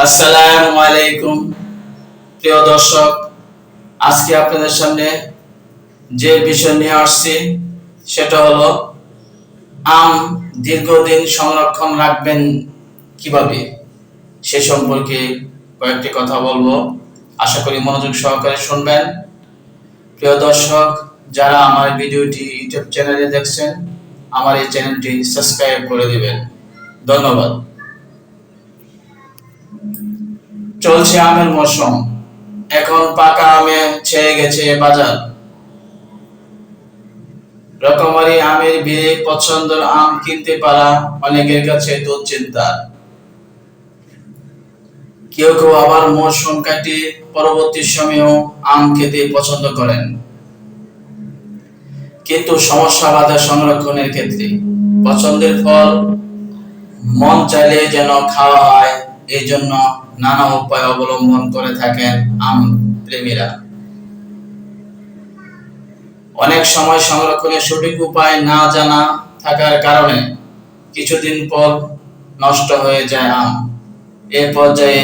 আসসালামু আলাইকুম প্রিয় দর্শক, আজকে আপনাদের সামনে যে বিষয় নিয়ে আসছি সেটা হলো আম দীর্ঘদিন সংরক্ষণ রাখবেন কিভাবে, সে সম্পর্কে কয়েকটি কথা বলবো। আশা করি মনোযোগ সহকারে শুনবেন। প্রিয় দর্শক, যারা আমার ভিডিওটি ইউটিউব চ্যানেলে দেখছেন, আমার এই চ্যানেলটি সাবস্ক্রাইব করে দিবেন। ধন্যবাদ। চলছে আমের মৌসুম, এখন পাকা আমে ছেয়ে গেছে বাজার। রকমারি আমের ভিড়ে পছন্দের আম কিনতে পারা অনেকের কাছে দুশ্চিন্তা। কেউ কেউ আবার মৌসুম কাটিয়ে পরবর্তী সময়েও আম খেতে পছন্দ করেন, কিন্তু সমস্যা বাধা সংরক্ষণের ক্ষেত্রে। পছন্দের ফল মন চাইলে যেন খাওয়া হয়, এই জন্য নানা উপায় অবলম্বন করে থাকেন আম প্রেমীরা। অনেক সময় সংরক্ষণের সঠিক উপায় না জানা থাকার কারণে কিছুদিন পর নষ্ট হয়ে যায় আম। এ পর্যায়ে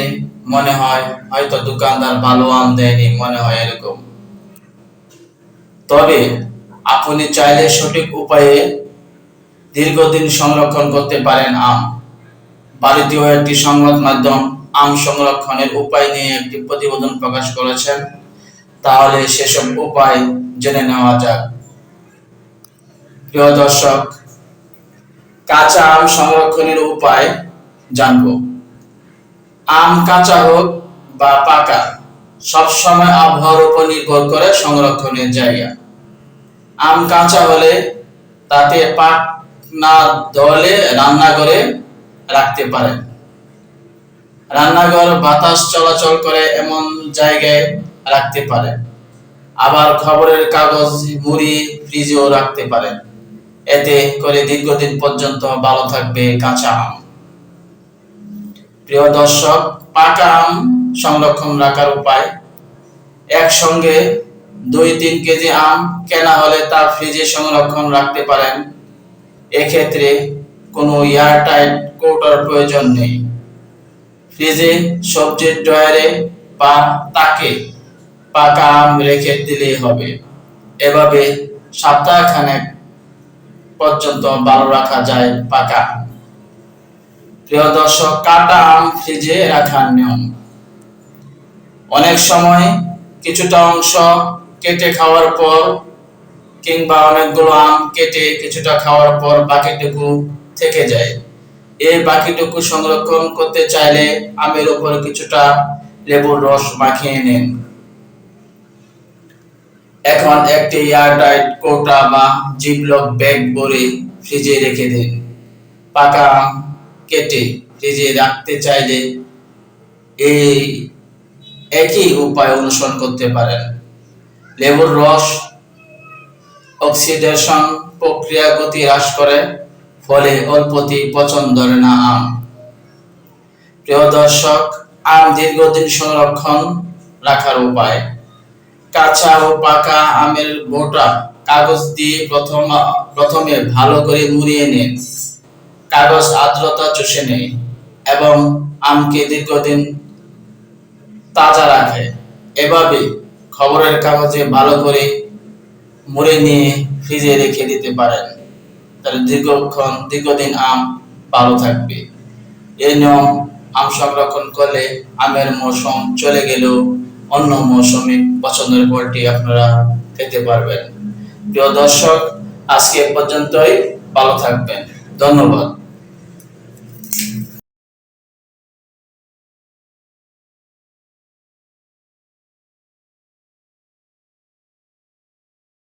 মনে হয় হয়তো দোকানদার ভালো আম দেয়নি, মনে হয় এরকম। তবে আপনি চাইলে সঠিক উপায়ে দীর্ঘদিন সংরক্ষণ করতে পারেন আম। ভারতীয় একটি সংবাদ মাধ্যম আম সংরক্ষণের উপায় নিয়ে একটি প্রতিবেদন প্রকাশ করেছেন। তাহলে সেসব উপায় জেনে নেওয়া যাক। প্রিয় দর্শক, কাঁচা আম সংরক্ষণের উপায় জানব। আম কাঁচা হোক বা পাকা, সবসময় আবহাওয়ার উপর নির্ভর করে সংরক্ষণের জায়গা। আম কাঁচা হলে তাতে পাক না ধরলে রান্নাঘরে রাখতে পারেন। রান্নাঘর বাতাস চলাচল করে এমন জায়গায় রাখতে পারেন। আবার খবরের কাগজ মুড়ি ফ্রিজেও রাখতে পারেন। এতে করে দীর্ঘদিন পর্যন্ত ভালো থাকবে কাঁচা আম। প্রিয় দর্শক, পাকা আম সংরক্ষণ রাখার উপায়। একসঙ্গে 2-3 কেজি আম কেনা হলে তা ফ্রিজে সংরক্ষণ রাখতে পারেন। এক্ষেত্রে কোনো এয়ারটাইট কৌটার প্রয়োজন নেই। ফ্রিজে সবজির ড্রয়ারে বা তাকে পাকা আম রেখে দিলেই হবে। এভাবে সপ্তাহখানেক পর্যন্ত ভালো রাখা যায় পাকা আম। প্রিয় দর্শক, কাটা আম ফ্রিজে রাখার নিয়ম। অনেক সময় কিছুটা অংশ কেটে খাওয়ার পর কিংবা অনেকগুলো আম কেটে কিছুটা খাওয়ার পর বাকিটুকু থেকে যায়। এই বাকিটুকু সংরক্ষণ করতে চাইলে আমের উপর কিছুটা লেবুর রস মাখিয়ে নিন। এখন একটি এয়ারটাইট কৌটা বা জিপলক ব্যাগ ভরে ফ্রিজে রেখে দিন। পাকা আম কেটে ফ্রিজে রাখতে চাইলে এই একই উপায় অনুসরণ করতে পারেন। লেবুর রস অক্সিডেশন প্রক্রিয়া গতি হ্রাস করে, ফলে অল্পতেই পচন ধরে না আম। প্রিয় দর্শক, আম দীর্ঘদিন সংরক্ষণ রাখার উপায়। কাঁচা ও পাকা আমের বোটা কাগজ দিয়ে প্রথমে ভালো করে মুড়িয়ে নিন। কাগজ আর্দ্রতা চুষে নেয় এবং আমকে দীর্ঘদিন তাজা রাখে। এভাবে খবরের কাগজে ভালো করে মুড়ে নিয়ে ফ্রিজে রেখে দিতে পারেন। তাহলে দীর্ঘদিন আম ভালো থাকবে। এই নিয়ম আম সংরক্ষণ করলে আমের মৌসুম চলে গেলেও অন্য মৌসুমে পছন্দের ফলটি আপনারা খেতে পারবেন। প্রিয় দর্শক, আজকে এ পর্যন্তই। ভালো থাকবেন। ধন্যবাদ।